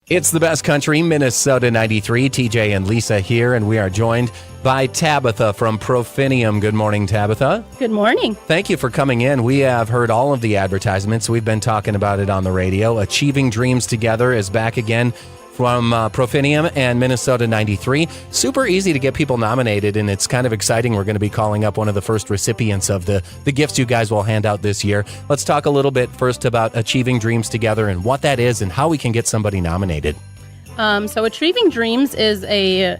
It's the best country, Minnesota 93. TJ and Lisa here, and we are joined by Tabitha from Profinium. Good morning, Tabitha. Good morning. Thank you for coming in. We have heard all of the advertisements. We've been talking about it on the radio. Achieving Dreams Together is back again from Profinium and Minnesota 93. Super easy to get people nominated, and it's kind of exciting. We're going to be calling up one of the first recipients of the gifts you guys will hand out this year. Let's talk a little bit first about Achieving Dreams Together and what that is and how we can get somebody nominated. So Achieving Dreams is a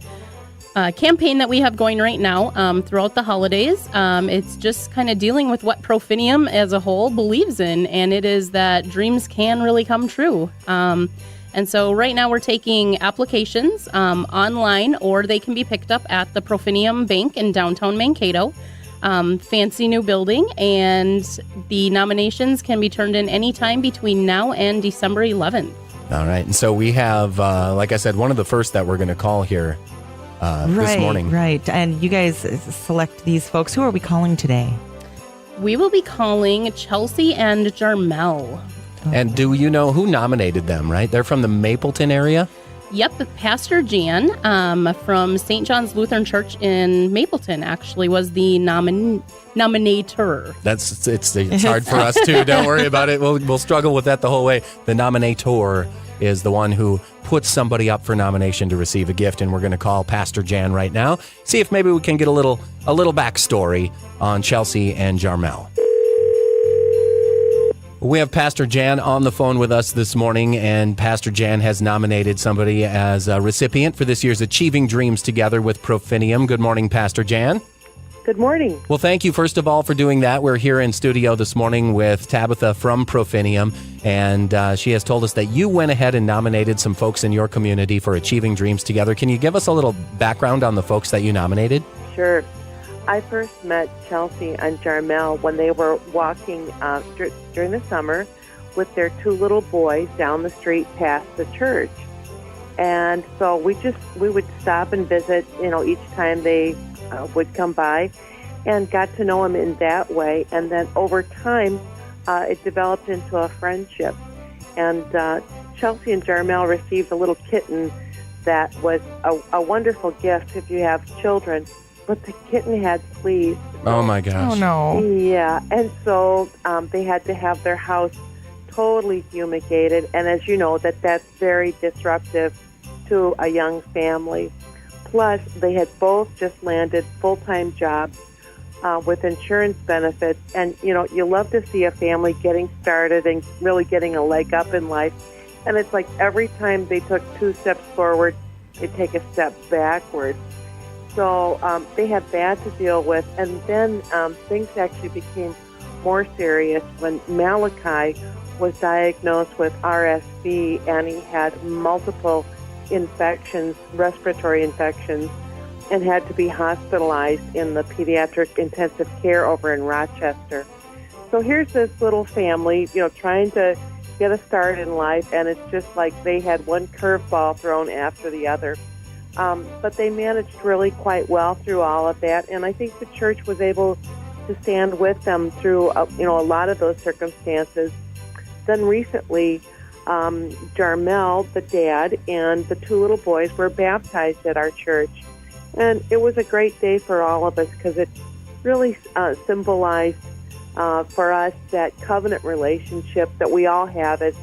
campaign that we have going right now throughout the holidays. It's just kind of dealing with what Profinium as a whole believes in, and it is that dreams can really come true. And so right now we're taking applications online, or they can be picked up at the Profinium Bank in downtown Mankato. Fancy new building, and the nominations can be turned in anytime between now and December 11th. All right. And so we have, like I said, one of the first that we're going to call here this morning. Right. And you guys select these folks. Who are we calling today? We will be calling Kjellsi and Jarmel. And do you know who nominated them, right? They're from the Mapleton area? Yep, Pastor Jan from St. John's Lutheran Church in Mapleton actually was the nominator. It's hard for us too. Don't worry about it. We'll struggle with that the whole way. The nominator is the one who puts somebody up for nomination to receive a gift, and we're going to call Pastor Jan right now. See if maybe we can get a little backstory on Kjellsi and Jarmel. We have Pastor Jan on the phone with us this morning, and Pastor Jan has nominated somebody as a recipient for this year's Achieving Dreams Together with Profinium. Good morning, Pastor Jan. Good morning. Well, thank you, first of all, for doing that. We're here in studio this morning with Tabitha from Profinium, and she has told us that you went ahead and nominated some folks in your community for Achieving Dreams Together. Can you give us a little background on the folks that you nominated? Sure. I first met Kjellsi and Jarmel when they were walking during the summer with their two little boys down the street past the church. And so we would stop and visit, each time they would come by, and got to know them in that way. And then over time, it developed into a friendship. And Kjellsi and Jarmel received a little kitten that was a wonderful gift if you have children. But the kitten had fleas. Oh, my gosh. Oh, no. Yeah, and so they had to have their house totally fumigated. And as you know, that's very disruptive to a young family. Plus, they had both just landed full-time jobs with insurance benefits. And, you love to see a family getting started and really getting a leg up in life. And it's like every time they took 2 steps forward, they take a step backward. So they had that to deal with. And then things actually became more serious when Malachi was diagnosed with RSV, and he had multiple infections, respiratory infections, and had to be hospitalized in the pediatric intensive care over in Rochester. So here's this little family, trying to get a start in life, and it's just like they had one curveball thrown after the other. But they managed really quite well through all of that, and I think the church was able to stand with them through a lot of those circumstances. Then recently, Jarmel, the dad, and the 2 little boys were baptized at our church, and it was a great day for all of us because it really symbolized for us that covenant relationship that we all have as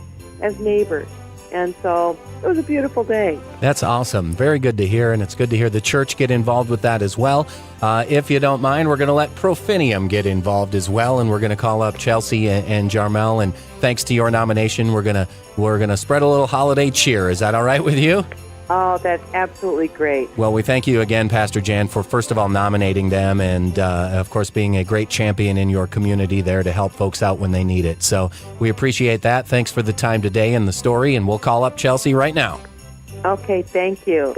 neighbors. And so it was a beautiful day. That's awesome. Very good to hear, and it's good to hear the church get involved with that as well. If you don't mind, we're going to let Profinium get involved as well, and we're going to call up Kjellsi and Jarmel. And thanks to your nomination, we're gonna spread a little holiday cheer. Is that all right with you? Oh, that's absolutely great. Well, we thank you again, Pastor Jan, for first of all nominating them and, of course, being a great champion in your community there to help folks out when they need it. So we appreciate that. Thanks for the time today and the story, and we'll call up Kjellsi right now. Okay, thank you.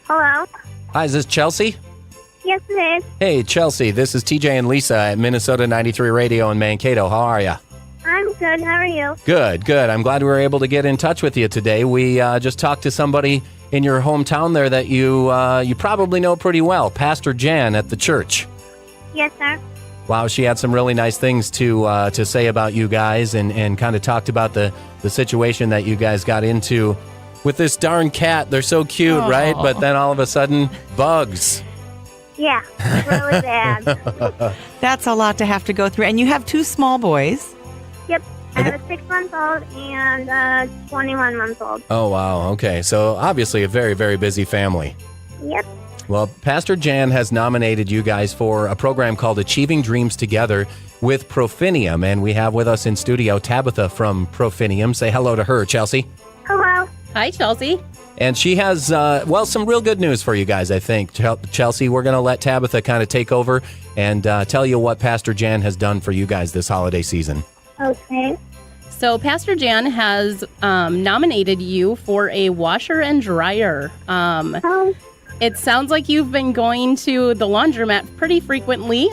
Hello? Hi, is this Kjellsi? Yes, it is. Hey, Kjellsi, this is TJ and Lisa at Minnesota 93 Radio in Mankato. How are you? I'm good. How are you? Good. I'm glad we were able to get in touch with you today. We just talked to somebody in your hometown there that you probably know pretty well, Pastor Jan at the church. Yes, sir. Wow, she had some really nice things to say about you guys and kind of talked about the situation that you guys got into with this darn cat. They're so cute, right? But then all of a sudden, bugs. Yeah, really bad. That's a lot to have to go through. And you have 2 small boys. Yep. I have a 6-month-old and a 21-month-old. Oh, wow. Okay. So obviously a very, very busy family. Yep. Well, Pastor Jan has nominated you guys for a program called Achieving Dreams Together with Profinium. And we have with us in studio Tabitha from Profinium. Say hello to her, Kjellsi. Hello. Hi, Chelsea. And she has, some real good news for you guys, I think. Kjellsi, we're going to let Tabitha kind of take over and tell you what Pastor Jan has done for you guys this holiday season. Okay. So Pastor Jan has nominated you for a washer and dryer. It sounds like you've been going to the laundromat pretty frequently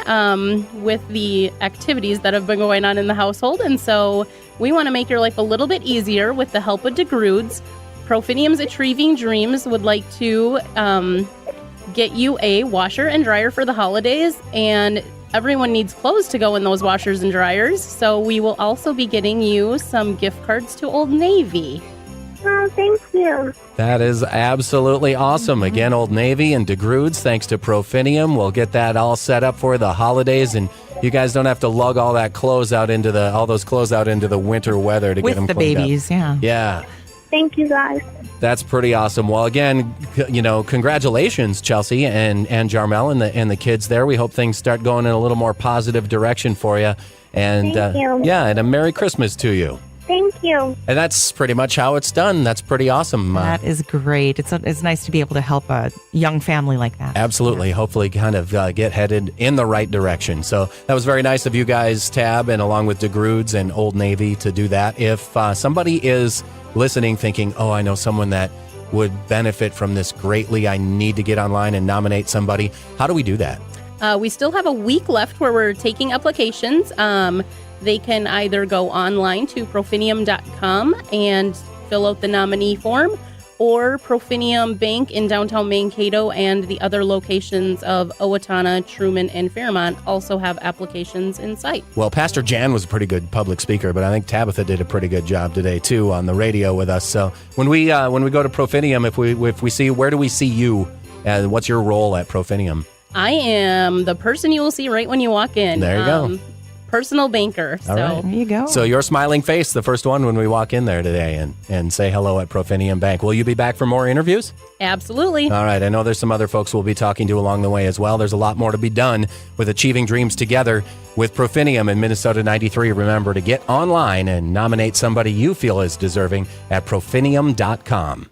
with the activities that have been going on in the household. And so we want to make your life a little bit easier with the help of DeGrudes. Profinium's Achieving Dreams would like to get you a washer and dryer for the holidays. And everyone needs clothes to go in those washers and dryers. So we will also be getting you some gift cards to Old Navy. Oh, thank you. That is absolutely awesome. Again, Old Navy and DeGrudes, thanks to Profinium. We'll get that all set up for the holidays, and you guys don't have to lug all those clothes out into the winter weather to get them With the cleaned babies, up. yeah. Yeah. Thank you, guys. That's pretty awesome. Well, again, congratulations, Kjellsi and Jarmel and the kids there. We hope things start going in a little more positive direction for you. And Thank you. Yeah, and a Merry Christmas to you. Thank you. And that's pretty much how it's done. That's pretty awesome. That is great. It's nice to be able to help a young family like that. Absolutely. Hopefully kind of get headed in the right direction. So that was very nice of you guys, Tab, and along with DeGrudes and Old Navy to do that. If somebody is listening thinking, oh, I know someone that would benefit from this greatly, I need to get online and nominate somebody, how do we do that? We still have a week left where we're taking applications. They can either go online to profinium.com and fill out the nominee form, or Profinium Bank in downtown Mankato and the other locations of Owatonna, Truman, and Fairmont also have applications in sight. Well, Pastor Jan was a pretty good public speaker, but I think Tabitha did a pretty good job today too on the radio with us. So when we go to Profinium, if we see, where do we see you? What's your role at Profinium? I am the person you will see right when you walk in. There you go. Personal banker. So. All right. There you go. So your smiling face, the first one when we walk in there today and say hello at Profinium Bank. Will you be back for more interviews? Absolutely. All right. I know there's some other folks we'll be talking to along the way as well. There's a lot more to be done with Achieving Dreams Together with Profinium in Minnesota 93. Remember to get online and nominate somebody you feel is deserving at profinium.com.